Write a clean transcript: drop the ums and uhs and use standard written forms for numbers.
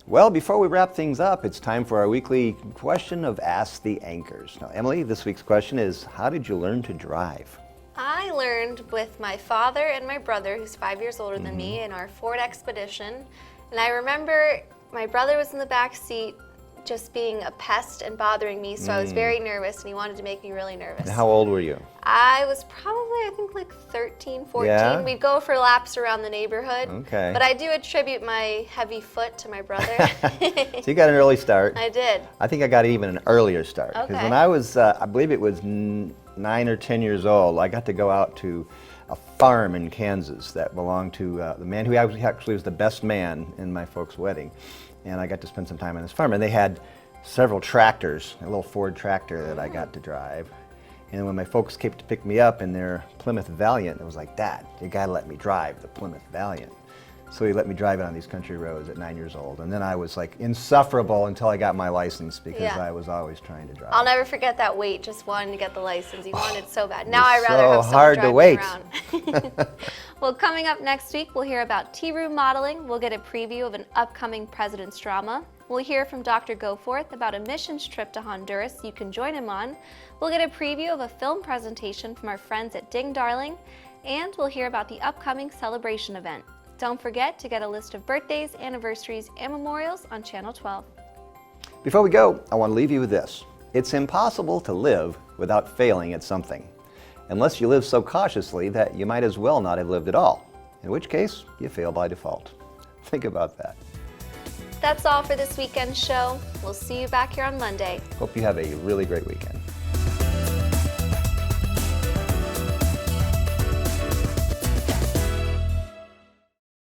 Well, before we wrap things up, it's time for our weekly question of Ask the Anchors. Now, Emily, this week's question is, how did you learn to drive? I learned with my father and my brother, who's 5 years older than me, in our Ford Expedition. And I remember my brother was in the back seat just being a pest and bothering me, so I was very nervous, and he wanted to make me really nervous. How old were you? I was probably, I think, like 13, 14. Yeah? We'd go for laps around the neighborhood. Okay. But I do attribute my heavy foot to my brother. So you got an early start. I did. I think I got even an earlier start. Because Okay. when I was, I believe it was 9 or 10 years old, I got to go out to a farm in Kansas that belonged to the man who actually was the best man in my folks' wedding. And I got to spend some time on this farm. And they had several tractors, a little Ford tractor that I got to drive. And when my folks came to pick me up in their Plymouth Valiant, it was like, Dad, you gotta let me drive the Plymouth Valiant. So he let me drive it on these country roads at 9 years old. And then I was like insufferable until I got my license because Yeah. I was always trying to drive. I'll never forget that wait, just wanting to get the license. You wanted so bad. Now was I'd rather so have someone hard to drive me wait. around. Well, coming up next week, we'll hear about tea room modeling. We'll get a preview of an upcoming President's Drama. We'll hear from Dr. Goforth about a missions trip to Honduras you can join him on. We'll get a preview of a film presentation from our friends at Ding Darling. And we'll hear about the upcoming celebration event. Don't forget to get a list of birthdays, anniversaries, and memorials on Channel 12. Before we go, I want to leave you with this. It's impossible to live without failing at something, unless you live so cautiously that you might as well not have lived at all, in which case you fail by default. Think about that. That's all for this weekend's show. We'll see you back here on Monday. Hope you have a really great weekend.